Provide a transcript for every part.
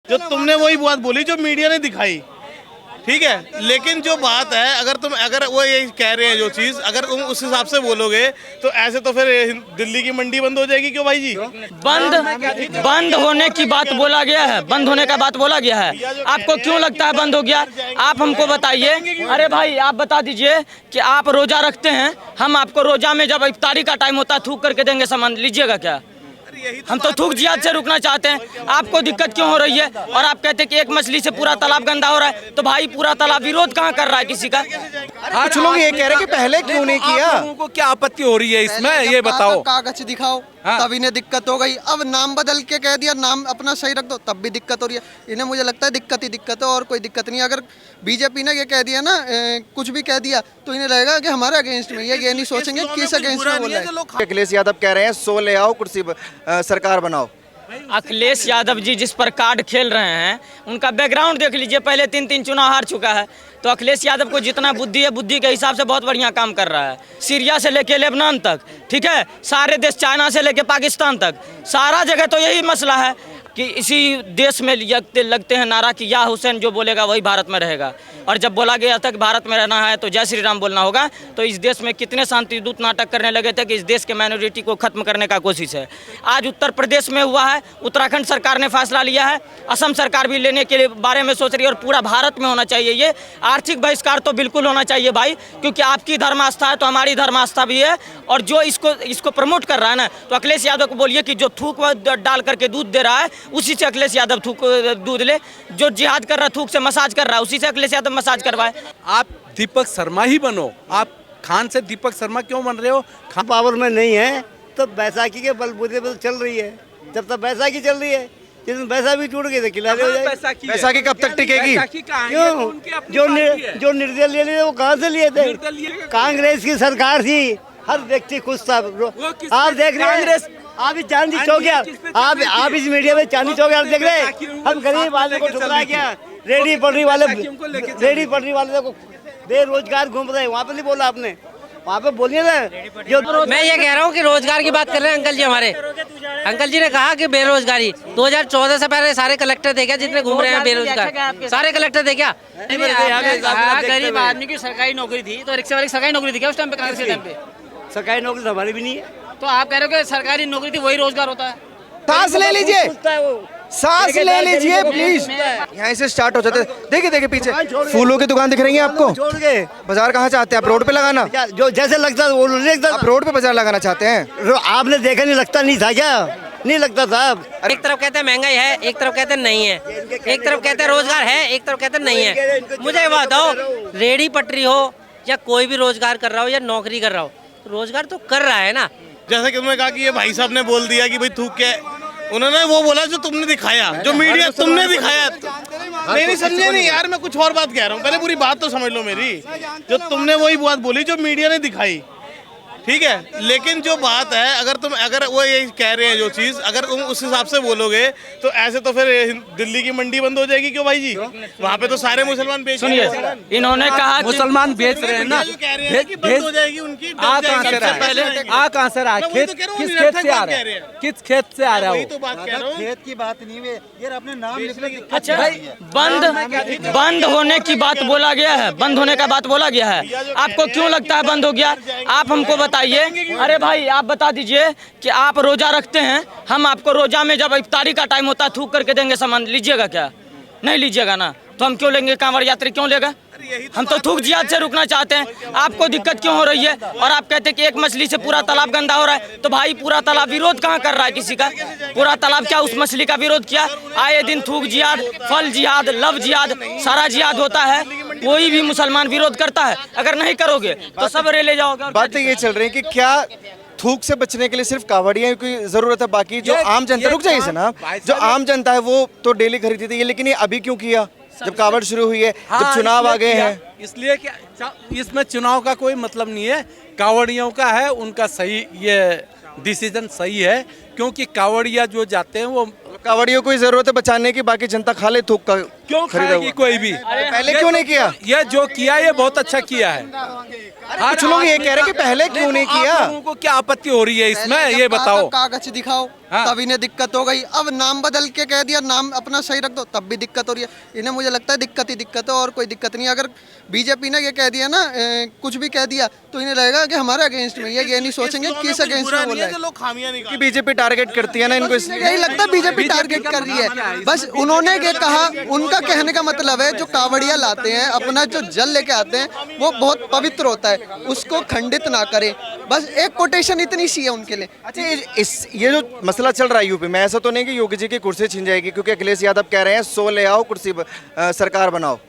जो तुमने वही बात बोली जो मीडिया ने दिखाई, ठीक है। लेकिन जो बात है, अगर वो ये कह रहे हैं जो चीज़, अगर तुम उस हिसाब से बोलोगे तो ऐसे तो फिर दिल्ली की मंडी बंद हो जाएगी। क्यों भाई जी? बंद होने की बात बोला गया है, बंद होने का बात बोला गया है। आपको क्यों लगता है बंद हो गया? आप हमको बताइए। अरे भाई आप बता दीजिए कि आप रोजा रखते हैं, हम आपको रोजा में जब इफ्तारी का टाइम होता है थूक करके देंगे सामान, लीजिएगा क्या? हम तो थूक जिहाद से रुकना चाहते हैं। आपको दिक्कत क्यों हो रही है? और आप कहते हैं कि एक मछली से पूरा तालाब गंदा हो रहा है, तो भाई पूरा तालाब विरोध कहाँ कर रहा है किसी का? कुछ लोग ये कह रहे हैं कि पहले क्यों नहीं किया। लोगों को क्या आपत्ति हो रही है इसमें, ये बताओ। कागज दिखाओ, तब इन्हें दिक्कत हो गई। अब नाम बदल के कह दिया, नाम अपना सही रख दो, तब भी दिक्कत हो रही है। इन्हें मुझे लगता है दिक्कत ही दिक्कत है और कोई दिक्कत नहीं। अगर बीजेपी ने ये कह दिया ना, कुछ भी कह दिया, तो इन्हें लगेगा कि हमारे अगेंस्ट में, ये नहीं सोचेंगे किस अगेंस्ट में बोल रहे हैं। अखिलेश यादव कह रहे हैं 100 ले आओ, कुर्सी सरकार बनाओ। अखिलेश यादव जी जिस पर कार्ड खेल रहे हैं, उनका बैकग्राउंड देख लीजिए। पहले 3 चुनाव हार चुका है, तो अखिलेश यादव को जितना बुद्धि है, बुद्धि के हिसाब से बहुत बढ़िया काम कर रहा है। सीरिया से लेके लेबनान तक, ठीक है, सारे देश, चाइना से लेके पाकिस्तान तक, सारा जगह तो यही मसला है कि इसी देश में लगते हैं नारा कि या हुसैन जो बोलेगा वही भारत में रहेगा। और जब बोला गया था कि भारत में रहना है तो जय श्री राम बोलना होगा, तो इस देश में कितने शांति दूत नाटक करने लगे थे कि इस देश के माइनॉरिटी को खत्म करने का कोशिश है। आज उत्तर प्रदेश में हुआ है, उत्तराखंड सरकार ने फैसला लिया है, असम सरकार भी लेने के बारे में सोच रही है, और पूरा भारत में होना चाहिए ये। आर्थिक बहिष्कार तो बिल्कुल होना चाहिए भाई, क्योंकि आपकी धर्म आस्था है तो हमारी धर्म आस्था भी है। और जो इसको प्रमोट कर रहा है ना, तो अखिलेश यादव को बोलिए कि जो थूक डाल करके दूध दे रहा है, उसी से अखिलेश यादव दूध ले। जो जिहाद कर रहा है, थूक से मसाज कर रहा है, उसी से अखिलेश यादव मसाज करवाए। आप दीपक शर्मा ही बनो। आप खान से दीपक शर्मा क्यों बन रहे हो? खान पावर में नहीं है तो बैसाखी के बलबूते पर चल रही है। जब तक बैसाखी चल रही है, जिस दिन बैसाखी टूट गई तो किला हो जाएगी। बैसाखी कब तक टिकेगी? क्यों? जो निर्दय ले लिए वो कहाँ से लिए थे? कांग्रेस की सरकार थी, हर व्यक्ति खुश था। आप देख रहे हैं, आप इस चांदी चौक, आप इस मीडिया में चांदी चौक देख रहे हैं। हम गरीब वाले को ठुकरा गया, रेडी पटरी वाले को बेरोजगार घूम रहे हैं। वहाँ पे नहीं बोला आपने, वहाँ पे बोलिए ना। मैं ये कह रहा हूँ कि रोजगार की बात कर रहे हैं अंकल जी। हमारे अंकल जी ने कहा कि बेरोजगारी 2014 से पहले सारे कलेक्टर देखा जितने घूम रहे हैं बेरोजगार, सारे कलेक्टर देखा। गरीब आदमी की सरकारी नौकरी थी, तो रिक्शा वाली सरकारी नौकरी थी क्या उस टाइम पे? कांग्रेस के टाइम पे सरकारी नौकरी तो हमारी भी नहीं है। तो आप कह रहे हो कि सरकारी नौकरी थी वही रोजगार होता है? सांस ले लीजिए, सांस ले लीजिए प्लीज। यहाँ से स्टार्ट हो जाते। देखिए पीछे फूलों की दुकान दिख रही है आपको। छोड़ के बाजार कहाँ चाहते हैं आप? रोड पे लगाना, जो जैसे लगता है वो आप रोड पे बाजार लगाना चाहते हैं? आपने देखा नहीं, लगता नहीं था क्या? नहीं लगता साहब। एक तरफ कहते हैं महंगाई है, एक तरफ कहते हैं नहीं है, एक तरफ कहते हैं रोजगार है, एक तरफ कहते हैं नहीं है। मुझे ये बताओ, रेडी पटरी हो या कोई भी रोजगार कर रहा हो या नौकरी कर रहा हो, रोजगार तो कर रहा है ना। जैसे कि उन्होंने कहा कि ये भाई साहब ने बोल दिया कि भाई थूक के, उन्होंने वो बोला जो तुमने दिखाया, जो मीडिया तुमने दिखाया। नहीं समझे नहीं यार, मैं कुछ और बात कह रहा हूँ, पहले पूरी बात तो समझ लो मेरी। जो तुमने वही बात बोली जो मीडिया ने दिखाई, ठीक है। लेकिन जो बात है, अगर वो ये कह रहे हैं जो चीज़, अगर तुम उस हिसाब से बोलोगे तो ऐसे तो फिर दिल्ली की मंडी बंद हो जाएगी। क्यों भाई जी? वहाँ पे तो सारे मुसलमान बेच रहे हैं। सुनिए, इन्होंने कहा मुसलमान बेच रहे हैं ना, बंद हो जाएगी उनकी। आ कहाँ से रहा है? खेत किस खेत से आ रहा है? किस खेत से आ रहा है? खेत की बात नहीं है, ये अपने नाम लिखने की। अच्छा, बंद होने की बात बोला गया है, बंद होने का बात बोला गया है। आपको क्यों लगता है बंद हो गया? आप हमको बताइए। अरे भाई आप बता दीजिए कि आप रोजा रखते हैं, हम आपको रोजा में जब इफ्तारी का टाइम होता है थूक करके देंगे सामान, लीजिएगा क्या? नहीं लीजिएगा ना, तो हम क्यों लेंगे? कांवड़ यात्री क्यों लेगा? हम तो थूक जिहाद से रुकना चाहते हैं। आपको दिक्कत क्यों हो रही है? और आप कहते हैं कि एक मछली से पूरा तालाब गंदा हो रहा है, तो भाई पूरा तालाब विरोध कहाँ कर रहा है किसी का? पूरा तालाब क्या उस मछली का विरोध किया? आए दिन थूक जिहाद, फल जिहाद, लव जिहाद, सारा जिहाद होता है। कोई भी मुसलमान विरोध करता है, अगर नहीं करोगे तो सब रेले जाओगे। बात ये चल रही है कि क्या थूक से बचने के लिए सिर्फ कावड़ियों की जरूरत है, बाकी जो आम जनता, रुक जाइए ना, जो आम जनता है वो तो डेली खरीदती थी, लेकिन ये अभी क्यों किया जब कावड़ शुरू हुई है, जब चुनाव आ गए हैं? इसलिए कि इसमें चुनाव का कोई मतलब नहीं है, कावड़ियों का है। उनका सही ये डिसीजन सही है, क्योंकि कावड़िया जो जाते हैं वो, कावड़ियों को ही जरूरत है बचाने की, बाकी जनता खा ले थूक का क्यों खरीदा खाएगी हुआ? कोई भी? पहले क्यों नहीं किया? ये जो किया ये बहुत अच्छा किया है। कुछ लोग ये कह रहे हैं कि पहले क्यों नहीं किया? आप लोगों को क्या आपत्ति हो रही है इसमें, पहले ये जब कहा बताओ। था कागज दिखाओ हाँ। तब इन्हें दिक्कत हो गई। अब नाम बदल के कह दिया नाम अपना सही रख दो तब भी दिक्कत हो रही है। इन्हें मुझे लगता है दिक्कत ही दिक्कत है और कोई दिक्कत नहीं। अगर बीजेपी ने ये कह दिया ना कुछ भी कह दिया तो इन्हें लगेगा कि हमारे अगेंस्ट में ये नहीं सोचेंगे किस अगेंस्ट में बोला है। लोग खामियां नहीं कि बीजेपी टारगेट करती है ना इनको, यही लगता है बीजेपी टारगेट कर रही है। बस उन्होंने ये कहा, उनका कहने का मतलब है जो कावड़िया लाते हैं अपना जो जल लेके आते हैं वो बहुत पवित्र होता है, उसको खंडित ना करें। बस एक कोटेशन इतनी सी है उनके लिए। अच्छा ये जो मसला चल रहा है यूपी में, ऐसा तो नहीं कि योगी जी की कुर्सी छीन जाएगी? क्योंकि अखिलेश यादव कह रहे हैं 100 ले आओ कुर्सी सरकार बनाओ।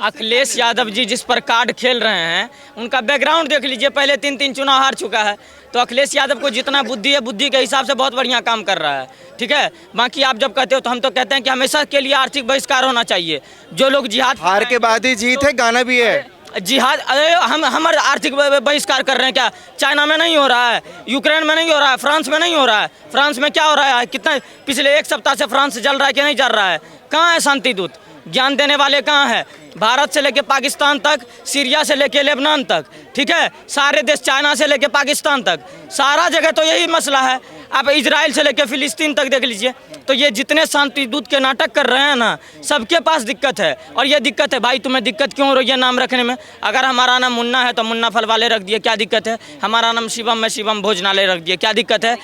अखिलेश यादव जी जिस पर कार्ड खेल रहे हैं उनका बैकग्राउंड देख लीजिए, पहले 3 चुनाव हार चुका है। तो अखिलेश यादव को जितना बुद्धि है, बुद्धि के हिसाब से बहुत बढ़िया काम कर रहा है, ठीक है। बाकी आप जब कहते हो तो हम तो कहते हैं कि हमेशा के लिए आर्थिक बहिष्कार होना चाहिए। जो लोग जिहाद हार के बाद ही जीत है, गाना भी है। जिहाद, अरे हम हमारे आर्थिक बहिष्कार कर रहे हैं क्या? चाइना में नहीं हो रहा है, यूक्रेन में नहीं हो रहा है, फ्रांस में नहीं हो रहा है। फ्रांस में क्या हो रहा है? कितना पिछले 1 सप्ताह से फ्रांस जल रहा है कि नहीं जल रहा है? कहाँ है शांति दूत? ज्ञान देने वाले कहाँ हैं? भारत से लेके पाकिस्तान तक, सीरिया से लेके लेबनान तक, ठीक है, सारे देश, चाइना से लेके पाकिस्तान तक, सारा जगह तो यही मसला है। आप इजराइल से लेके फिलिस्तीन तक देख लीजिए। तो ये जितने शांति दूत के नाटक कर रहे हैं ना, सबके पास दिक्कत है। और ये दिक्कत है भाई, तुम्हें दिक्कत क्यों हो रही है नाम रखने में? अगर हमारा नाम मुन्ना है तो मुन्ना फल वाले रख दिए, क्या दिक्कत है? हमारा नाम शिवम में शिवम भोजनालय रख दिए, क्या दिक्कत है?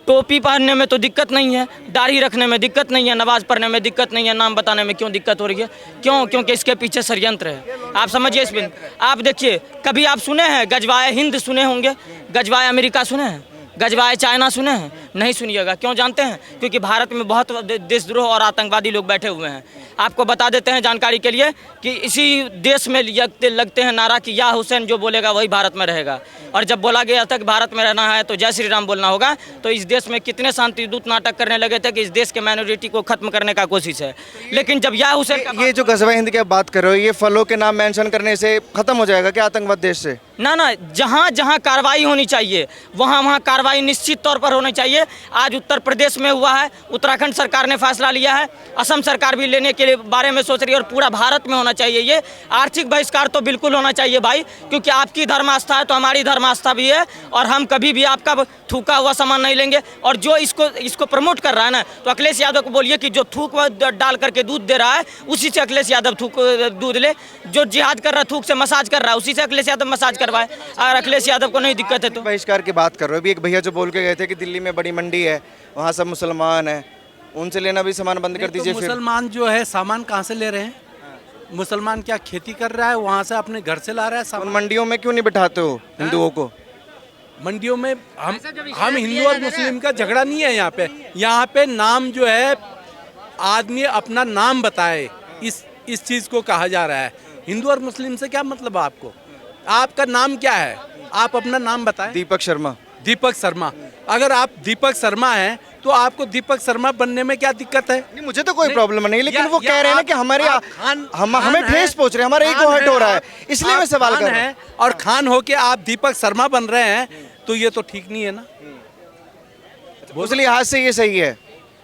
टोपी पहनने में तो दिक्कत नहीं है, दाढ़ी रखने में दिक्कत नहीं है, नमाज पढ़ने में दिक्कत नहीं है, नाम बताने में क्यों दिक्कत हो रही है? क्यों? क्योंकि इसके पीछे षड्यंत्र है। आप समझिए इस बिन। आप देखिए, कभी आप सुने हैं गजवाए हिंद सुने होंगे, गजवाए अमेरिका सुने हैं, गजवाए चाइना सुने हैं? नहीं सुनिएगा। क्यों जानते हैं? क्योंकि भारत में बहुत देशद्रोह और आतंकवादी लोग बैठे हुए हैं। आपको बता देते हैं जानकारी के लिए कि इसी देश में लगते हैं नारा कि या हुसैन जो बोलेगा वही भारत में रहेगा। और जब बोला गया था कि भारत में रहना है तो जय श्री राम बोलना होगा, तो इस देश में कितने शांति दूत नाटक करने लगे थे कि इस देश के माइनॉरिटी को खत्म करने का कोशिश है। लेकिन जब या हुसैन ये जो गजवा हिंद की आप बात कर रहे हो, ये फलों के नाम मेंशन करने से खत्म हो जाएगा क्या आतंकवाद देश से? ना, जहाँ जहाँ कार्रवाई होनी चाहिए वहाँ कार्रवाई निश्चित तौर पर होनी चाहिए। आज उत्तर प्रदेश में हुआ है, उत्तराखंड सरकार ने फैसला लिया है, असम सरकार भी लेने के बारे में सोच रही है, और पूरा भारत में होना चाहिए ये। आर्थिक बहिष्कार तो बिल्कुल होना चाहिए भाई, क्योंकि आपकी धर्म आस्था है तो हमारी धर्म आस्था भी है, और हम कभी भी आपका थूका हुआ सामान नहीं लेंगे। और जो इसको प्रमोट कर रहा है ना, तो अखिलेश यादव को बोलिए कि जो थूक डाल करके दूध दे रहा है उसी से अखिलेश यादव दूध ले। जो जिहाद कर रहा है, थूक से मसाज कर रहा है, उसी से अखिलेश यादव मसाज करवाए। और अखिलेश यादव को नहीं दिक्कत है तो बहिष्कार की बात कर रहे हो। अभी एक भैया जो बोल के गए थे कि दिल्ली में बड़ी मंडी है, वहाँ सब मुसलमान है, उनसे लेना भी सामान बंद कर दीजिए। तो फिर मुसलमान जो है सामान कहाँ से ले रहे हैं? मुसलमान क्या खेती कर रहा है, वहाँ से अपने घर से ला रहा है उन सामान? मंडियों में क्यों नहीं बिठाते हो हिंदुओं को? मंडियों में हम हिंदू और मुस्लिम का झगड़ा नहीं है यहाँ पे। यहाँ पे नाम जो है, आदमी अपना नाम बताए, इस चीज़ को कहा जा रहा है। हिंदू और मुस्लिम से क्या मतलब है आपको? आपका नाम क्या है? आप अपना नाम बताएं। दीपक शर्मा। दीपक शर्मा। अगर आप दीपक शर्मा हैं तो आपको दीपक शर्मा बनने में क्या दिक्कत है? नहीं, मुझे तो कोई प्रॉब्लम नहीं, लेकिन वो या कह रहे हैं ना आप- कि हमारे आप खान हमें है, ठेस पहुंच रहे हैं, हमारा ईगो हर्ट हो रहा है, इसलिए मैं आप सवाल खान कर रहा हूं। हैं और खान हो के आप दीपक शर्मा बन रहे हैं, तो ये तो ठीक नहीं है ना। उस लिहाज से ये सही है।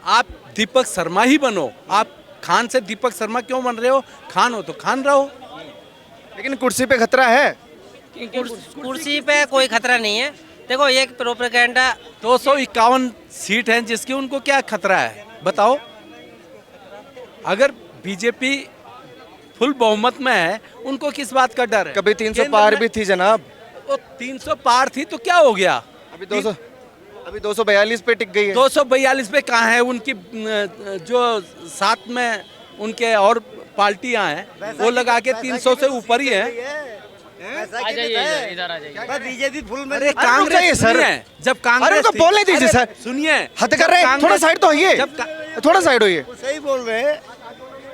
आप दीपक शर्मा ही बनो। आप खान से दीपक शर्मा क्यों बन रहे हो? खान हो तो खान रहो। लेकिन कुर्सी पे खतरा है। कुर्सी पे कोई खतरा नहीं है। देखो, एक प्रोपेगेंडा 251 सीट हैं जिसकी, उनको क्या खतरा है बताओ? अगर बीजेपी फुल बहुमत में है, उनको किस बात का डर है? कभी 300 पार भी थी जनाब। वो 300 पार थी तो क्या हो गया? अभी 242 पे टिक गई है। 242 पे कहाँ है? उनकी जो साथ में उनके और पार्टियां हैं वो लगा के 300 से ऊपर ही है। आ जाइए इधर आ जाइए। बीजेपी फुल में अरे चाहिए कांग्रेस सर। सुनिए, जब कांग्रेस अरे उनको थी- बोलने दीजिए अरे सर। सुनिए, हद जब कर रहे हैं, थोड़ा कांग्रेस- साइड तो होइए, जब थोड़ा साइड होइए। सही बोल रहे हैं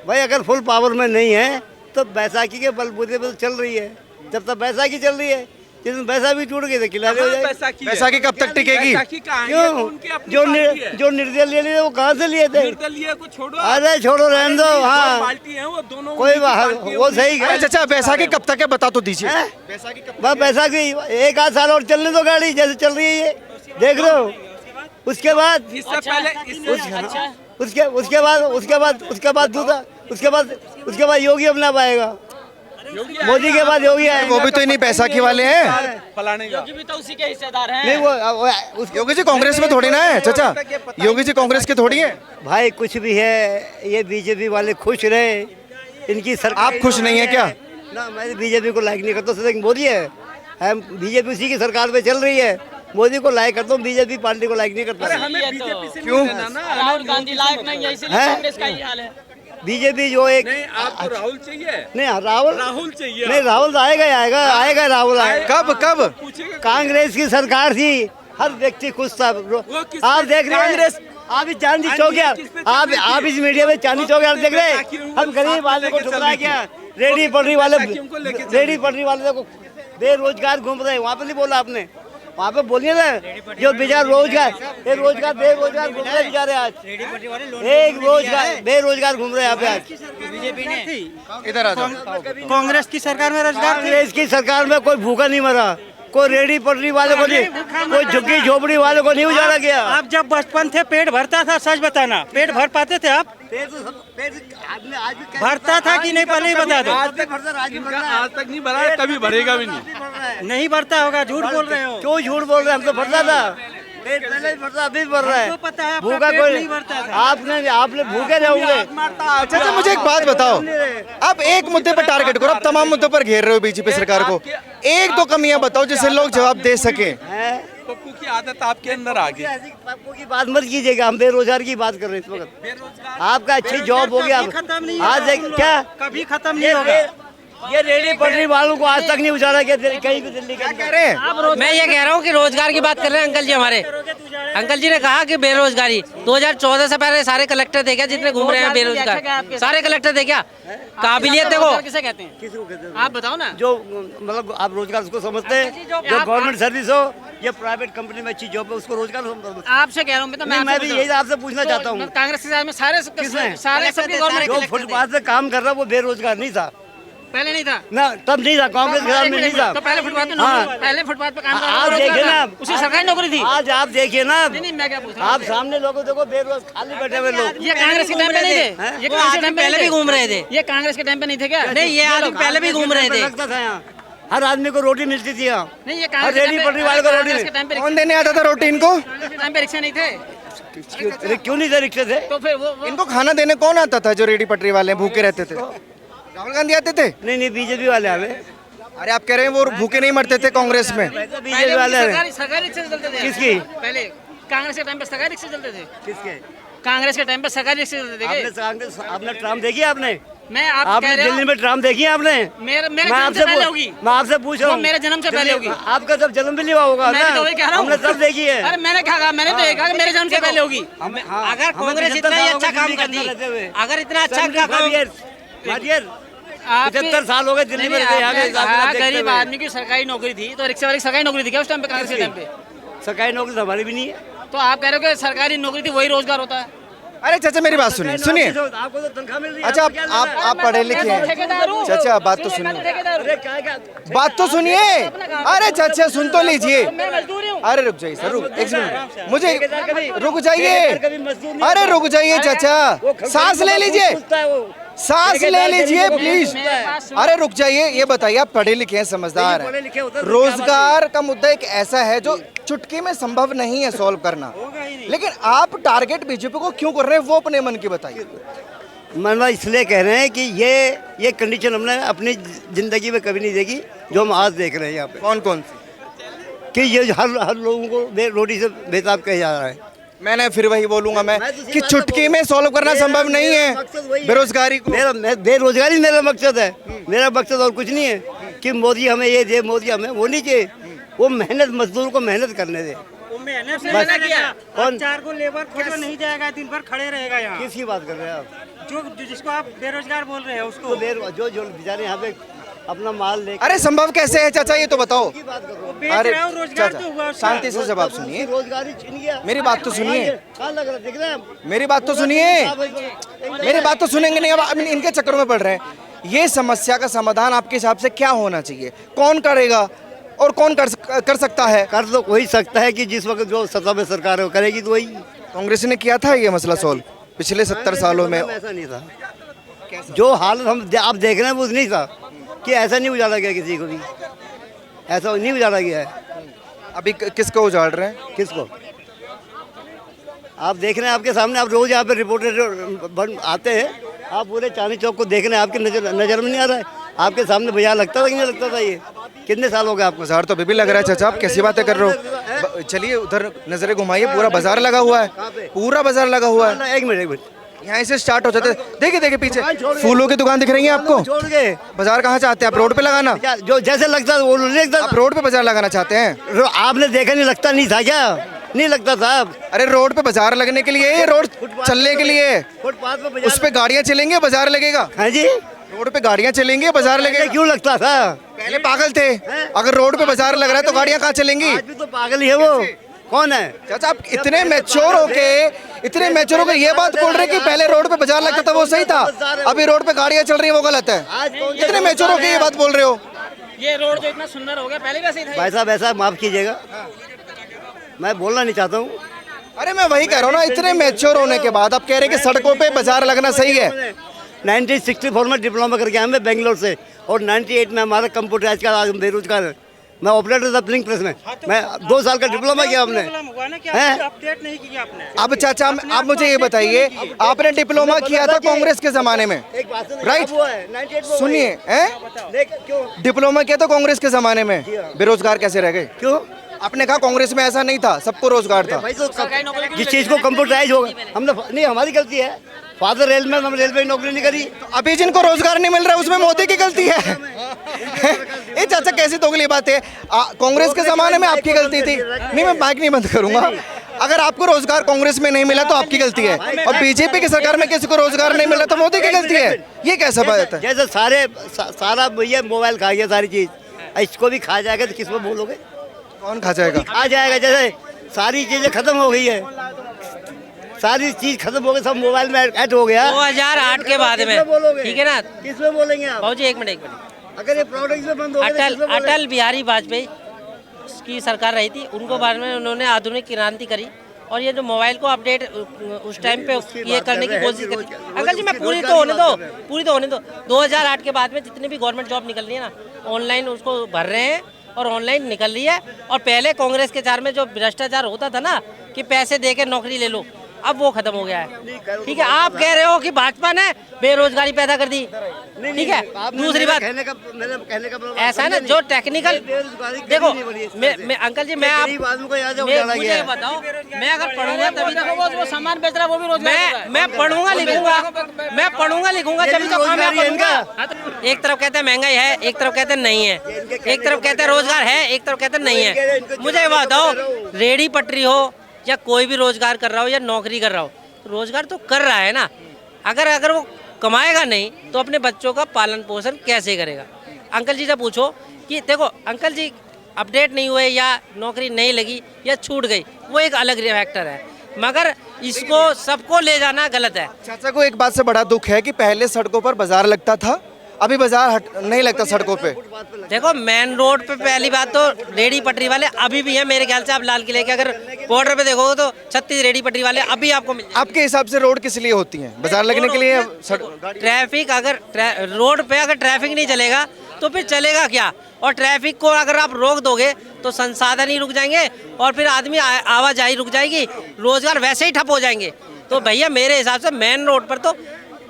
भाई। अगर फुल पावर में नहीं है तो बैसाखी के बलबूते पर चल रही है। जब तक बैसाखी चल रही है, जिस दिन बैसाखी टूट गई तो किनारे हो जाएगी। बैसाखी कब तक टिकेगी? क्यों? जो निर्दलीय ले लिए वो कहाँ से लिए थे? को छोड़ो, अरे छोड़ो, रहने दो। हाँ, पार्टी है वो दोनों, कोई वो सही अरे है। चाचा, बैसाखी कब तक है बता तो दीजिए। बस बैसाखी 1 आध साल और चलने दो गाड़ी, जैसे चल रही है ये, देख रहे हो। उसके बाद इससे पहले उसके बाद योगी अपना पाएगा। मोदी के बाद योगी आएगा। वो भी तो इन्हीं पैसा के वाले हैं। फलाने का योगी भी तो उसी के हिस्सेदार हैं। नहीं वो योगी जी कांग्रेस में थोड़ी ना है चाचा, योगी जी कांग्रेस के थोड़ी है। भाई कुछ भी है, ये बीजेपी वाले खुश रहे, इनकी सरकार। आप खुश नहीं है क्या? ना, मैं बीजेपी को लाइक नहीं करता, सिर्फ मोदी है। हम बीजेपी उसी की सरकार में चल रही है, मोदी को लाइक करता हूँ, बीजेपी पार्टी को लाइक नहीं करता। क्यों? राहुल गांधी लायक नहीं है, इसीलिए हैं? कांग्रेस का ही हाल है। बीजेपी जो एक नहीं, आपको राहुल चाहिए? नहीं राहुल चाहिए। नहीं, राहुल तो आएगा ही आएगा राहुल आएगा। कब कांग्रेस की सरकार थी, हर व्यक्ति खुश था। आप देख रहे हैं आप इस चांदी चौक, आप इस मीडिया में चांदी चौक देख रहे हैं। हम गरीब आदमी को ठुकरा क्या, रेडी पटरी वाले देखो बेरोजगार घूम रहे हैं। वहाँ पे नहीं बोला आपने, वहाँ पे बोलिए ना, जो बेजार बेरोजगार घूम रहे बेचारे आज, एक रोजगार बेरोजगार घूम रहे हैं यहाँ पे आज। बीजेपी ने इधर आ जाओ। कांग्रेस की सरकार में रोजगार कांग्रेस की सरकार में कोई भूखा नहीं मरा, कोई रेडी पटरी वाले को नहीं, कोई झुग्गी झोपड़ी वाले को नहीं उजाड़ा गया। आप जब बचपन थे पेट भरता था, सच बताना, पेट भर पाते थे आप? भरता था कि नहीं, पहले ही बता दो। आज तक नहीं भरा है, कभी भरेगा भी नहीं। नहीं भरता होगा, झूठ बोल रहे हो। क्यों झूठ बोल रहे हैं? हम तो भरता था, पेट पहले ही भरता, अभी भी भर रहा है। पता है आपका भूखा पेट कोई नहीं भरता था। आपने भूखे रहोगे। चाचा मुझे एक बात बताओ, आप एक मुद्दे पर टारगेट करो, आप तमाम मुद्दों पर घेर रहे हो बीजेपी सरकार को। एक दो कमियां बताओ जिससे लोग जवाब दे सके। पप्पू की आदत आपके अंदर आ गई। पप्पू की बात मत कीजिएगा, हम बेरोजगार की बात कर रहे हैं इस वक्त। आपका अच्छी जॉब हो गया, खत्म नहीं आज क्या कभी खत्म नहीं होगा। ये रेडी पटरी वालों को आज तक नहीं उजाड़ा गया कहीं भी दिल्ली के अंदर। मैं ये कह रहा हूँ कि रोजगार की बात कर रहे हैं अंकल जी हमारे। अंकल जी ने कहा कि बेरोजगारी 2014 से पहले सारे कलेक्टर थे क्या जितने घूम रहे हैं बेरोजगार? सारे कलेक्टर थे क्या? काबिलियत देखो। किसे कहते हैं? किसी को कहते हैं? आप बताओ ना। जो मतलब आप रोजगार उसको समझते हैं, जो गवर्नमेंट सर्विस हो या प्राइवेट कंपनी में अच्छी जॉब है उसको रोजगार समझते हैं। आपसे कह रहा हूँ मैं भी यही आपसे पूछना चाहता हूँ। कांग्रेस के साथ में सारे सबकी गवर्नमेंट जो फुटपाथ पे काम कर रहा है वो बेरोजगार नहीं था, पहले नहीं था ना तब नहीं था, कांग्रेस के साथ में नहीं था। तो पहले फुटपाथ पे हाँ। पहले फुटपाथ पे काम कर आप देखिए ना, उसी सरकारी नौकरी थी। आज आप देखिए ना, नहीं मैं क्या पूछ रहा हूँ, आप सामने लोगों देखो बेरोजगार खाली बैठे हुए लोग। ये कांग्रेस के टाइम पे नहीं थे, ये कांग्रेस के टाइम पे पहले भी घूम रहे थे। ये कांग्रेस के टाइम पे नहीं थे क्या? नहीं, ये आदमी पहले भी घूम रहे थे। लगता था यहाँ हर आदमी को रोटी मिलती थी यहाँ। नहीं, ये और रेडी पटरी वाले को रोटी के टाइम पे कौन देने आता था रोटी इनको? कांग्रेस के टाइम पे रिक्शा नहीं थे, क्यों नहीं थे रिक्शे थे? तो फिर वो इनको खाना देने कौन आता था जो रेडी पटरी वाले भूखे रहते थे? राहुल गांधी आते थे? नहीं बीजेपी वाले आवे। अरे आप कह रहे हैं वो भूखे नहीं मरते थे कांग्रेस में? बीजेपी वाले आवे। सरकारी रिक्शे चलते थे। किसकी? पहले कांग्रेस के टाइम पे सरकारी रिक्शे चलते थे। किसके? कांग्रेस के टाइम पे सरकारी रिक्शे चलते थे। आपने ट्राम देखी आपने? मैं आप आपने कह रहे दिल्ली हो में ट्राम देखी है आपने? मेरे मैं जन्म से पहले होगी। मैं आपसे पूछ रहा वो हूँ, मेरे जन्म से पहले होगी। आपका जब जन्म भी नहीं हुआ होगा मैं ना? तो वही कह रहा हूँ। हमने सब देखी है। अरे मैंने क्या कहा, मैंने तो ये कहा कि मेरे जन्म से पहले होगी। अगर कांग्रेस इतना ही अच्छा काम करती, अगर इतना अच्छा काम 75 साल हो गए दिल्ली में रहते, यहाँ के हिसाब से आप देखते गरीब हुए। आदमी की सरकारी नौकरी थी, तो रिक्शा वाली सरकारी नौकरी थी क्या उस टाइम पे? कांग्रेस के टाइम पे सरकारी नौकरी तो हमारी भी नहीं है। तो आप कह रहे हो कि सरकारी नौकरी थी वही रोजगार होता है? अरे चाचा मेरी बात सुनिए, सुनिए। आपको तो तनख्वाह मिल रही है। अच्छा आपको क्या मिल रहा है? आप पढ़े लिखे हैं ठेकेदार हूँ। चाचा, बात तो मैं सुनिए, ठेकेदार हूँ। अरे क्या बात तो सुनिए। अरे चाचा सुन तो लीजिए। मैं मजदूर हूँ। अरे रुक जाइए सर, रुक एक मिनट, मुझे रुक जाइए। कभी मजदूर नहीं अरे रुक जाइए चाचा, सांस ले लीजिए, पूछता है वो। सांस ले लीजिए प्लीज। मेरे पास अरे रुक जाइए, ये बताइए आप पढ़े लिखे हैं, समझदार पढ़े लिखे हैं। होते तो रोजगार का मुद्दा एक ऐसा है जो चुटकी में संभव नहीं है सॉल्व करना, लेकिन आप टारगेट बीजेपी को क्यों कर रहे हैं वो अपने मन की बताइए। मनवा इसलिए कह रहे हैं कि ये कंडीशन हमने अपनी जिंदगी में कभी नहीं देखी जो हम आज देख रहे हैं यहाँ पे। कौन कौन सी? कि ये हर लोगों को रोटी से बेताब कहा जा रहा है। मैंने फिर वही बोलूंगा मैं मैं तो कि चुटकी में सॉल्व करना संभव नहीं है बेरोजगारी को। बेरोजगारी मेरा मकसद है, मेरा मकसद और कुछ नहीं है कि मोदी हमें ये दे, मोदी हमें वो नहीं चाहिए। वो मेहनत, मजदूर को मेहनत करने दे। मेहनत से बस। मना किया। कौन? चार को लेबर खोजो नहीं जाएगा, दिन भर खड़े रहेगा यहाँ। किसकी बात कर रहे हैं आप? जिसको आप बेरोजगार बोल रहे हैं तो उसको जो बेचारे यहाँ पे अपना माल लेकर अरे संभव कैसे है चाचा, ये तो बताओ। की बात कर रहे हो? बेच अरे रहे हो, रोजगार तो हुआ चाचा उसका। शांति से जवाब सुनिए, रोजगारी छिन गया। मेरी बात तो सुनिए। क्या लग रहा है, दिख रहा है? मेरी बात तो सुनिए, मेरी बात तो सुनेंगे नहीं, अब इनके चक्करों में पड़ रहे हैं। ये समस्या का समाधान आपके हिसाब से क्या होना चाहिए, कौन करेगा? और कौन कर सकता है? कर तो वही सकता है कि जिस वक्त जो सत्ता में सरकार है वो करेगी तो वही। कांग्रेस ने किया था ये मसला सॉल्व पिछले 70 सालों में। ऐसा नहीं था, जो हालत हम आप देख रहे हैं वो नहीं था कि ऐसा नहीं उजाड़ा गया किसी को भी, ऐसा नहीं उजाड़ा गया है। अभी किसको उजाड़ रहे हैं? किसको? आप देख रहे हैं आपके सामने, आप रोज यहाँ पे रिपोर्टर आते हैं, आप पूरे चांदनी चौक को देख रहे हैं, आपके नजर में नहीं आ रहा है? आपके सामने बाजार लगता था कि नहीं लगता था? ये कितने साल हो गए आपको? बाजार तो अभी भी लग रहा है चाचा, आप कैसी बातें कर रहे हो? चलिए उधर नजरें घुमाइए, पूरा बाजार लगा हुआ है, पूरा बाजार लगा हुआ है। एक मिनट, यहाँ से स्टार्ट हो जाते। देखिए देखिए पीछे फूलों की दुकान दिख रही है आपको। छोड़ के बाजार कहाँ चाहते हैं आप? रोड पे लगाना? जो जैसे लगता है वो लगता आप रोड पे बाजार लगाना चाहते हैं? आपने देखा नहीं, लगता नहीं था क्या? नहीं लगता साहब। अरे रोड पे बाजार लगने के लिए, रोड चलने के लिए, फुटपाथ पे उस पे गाड़ियाँ चलेंगे बाजार लगेगा। हाँ जी, रोड पे गाड़ियाँ चलेंगे बाजार लगेगा। क्यों लगता था? पहले पागल थे, अगर रोड पे बाजार लग रहा है तो गाड़ियाँ कहाँ चलेंगी? आज भी तो पागल ही है वो। कौन है? चाचा आप इतने मैच्योर होके ये बात बोल रहे कि पहले रोड पे बाजार लगता था वो सही था, अभी रोड पे गाड़ियाँ चल रही है वो गलत है? इतने मैच्योर होके ये बात बोल रहे हो? ये रोड जो इतना सुंदर हो गया, पहले वैसे ही था। भाई साहब ऐसा माफ कीजिएगा, मैं बोलना नहीं चाहता हूँ। अरे मैं वही कह रहा हूँ ना, इतने मैच्योर होने के बाद आप कह रहे हैं कि सड़कों पे बाजार लगना सही है। 1964 में डिप्लोमा करके आया मैं बेंगलोर से, और 98 में हमारा कंप्यूटराइज का बेरोजगार है। मैं ऑपरेटर था प्रिंट प्रेस में, मैं 2 साल का डिप्लोमा किया हमने। अपडेट नहीं किया आपने। अब चाचा आप मुझे ये बताइए, आपने डिप्लोमा किया था कांग्रेस के जमाने में, राइट? सुनिए, डिप्लोमा किया था कांग्रेस के जमाने में, बेरोजगार कैसे रह गए? क्यों? आपने कहा कांग्रेस में ऐसा नहीं था, सबको रोजगार था। भाई तो जिस चीज को कंप्यूटराइज होगा, हमने नहीं, हमारी गलती है। फादर रेल में, हम रेलवे नौकरी नहीं करी। अभी जिनको रोजगार नहीं मिल रहा है उसमें मोदी की गलती है। ये चाचा कैसी दोगली बात है? कांग्रेस के जमाने में आपकी गलती थी। नहीं, मैं माइक नहीं बंद करूंगा। अगर आपको रोजगार कांग्रेस में नहीं मिला तो आपकी गलती है, और बीजेपी की सरकार में किसी को रोजगार नहीं मिला तो मोदी की गलती है। ये कैसा बात है? जैसे सारा भैया मोबाइल खा गया, सारी चीज, इसको भी खा जाएगा तो किसमें बोलोगे? कौन खा जाएगा? आ जाएगा। जैसे सारी चीजें खत्म हो गई है, सारी चीज खत्म हो गई, सब मोबाइल में ऐड हो गया। 2008 के बाद में, ठीक है ना? किसमें बोलेंगे आप? भाजी एक मिनट। अगर ये प्रोडक्ट में बंद हो गया, अटल बिहारी वाजपेयी की सरकार रही थी, उनको बाद में उन्होंने आधुनिक क्रांति करी, और ये जो मोबाइल को अपडेट उस टाइम पे ये करने की कोशिश करी। अंकल जी मैं पूरी तो होने दो। 2008 के बाद में जितनी भी गवर्नमेंट जॉब निकल रही है ना, ऑनलाइन उसको भर रहे हैं और ऑनलाइन निकल रही है। और पहले कांग्रेस के चार में जो भ्रष्टाचार होता था ना, कि पैसे दे के नौकरी ले लो, अब वो खत्म हो गया है। ठीक है, आप कह रहे हो कि भाजपा ने बेरोजगारी पैदा कर दी, ठीक है। दूसरी बात, कहने का ऐसा है ना, जो टेक्निकल, देखो मैं अंकल जी, मैं आप मुझे बताओ, मैं अगर पढ़ूंगा तभी तो वो सामान बेच रहा है, वो भी रोजगार। मैं पढ़ूंगा लिखूंगा जब तो कामयाब बनूंगा। एक तरफ कहते हैं महंगाई है, एक तरफ कहते हैं नहीं है, एक तरफ कहते हैं रोजगार है, एक तरफ कहते हैं नहीं है। मुझे ये बताओ, रेडी पटरी हो या कोई भी रोजगार कर रहा हो या नौकरी कर रहा हो, रोजगार तो कर रहा है ना। अगर वो कमाएगा नहीं तो अपने बच्चों का पालन पोषण कैसे करेगा? अंकल जी से पूछो कि देखो अंकल जी, अपडेट नहीं हुए या नौकरी नहीं लगी या छूट गई, वो एक अलग फैक्टर है, मगर इसको सबको ले जाना गलत है। चाचा को एक बात से बड़ा दुख है कि पहले सड़कों पर बाजार लगता था, अभी बाजार नहीं लगता सड़कों पे। देखो मेन रोड पे पहली बात तो रेडी पटरी वाले अभी भी हैं, मेरे ख्याल से आप लाल किले के अगर बॉर्डर पे देखोगे तो 36 रेडी पटरी वाले अभी आपको मिल। आपके हिसाब से रोड किस लिए होती है? बाजार लगने के लिए? ट्रैफिक, अगर रोड पे अगर ट्रैफिक नहीं चलेगा तो फिर चलेगा क्या? और ट्रैफिक को अगर आप रोक दोगे तो संसाधन ही रुक जाएंगे, और फिर आदमी आवाजाही रुक जाएगी, रोजगार वैसे ही ठप हो जाएंगे। तो भैया मेरे हिसाब से मेन रोड पर तो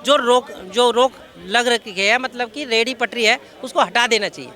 जो रोक लग रखी है, मतलब कि रेडी पटरी है, उसको हटा देना चाहिए।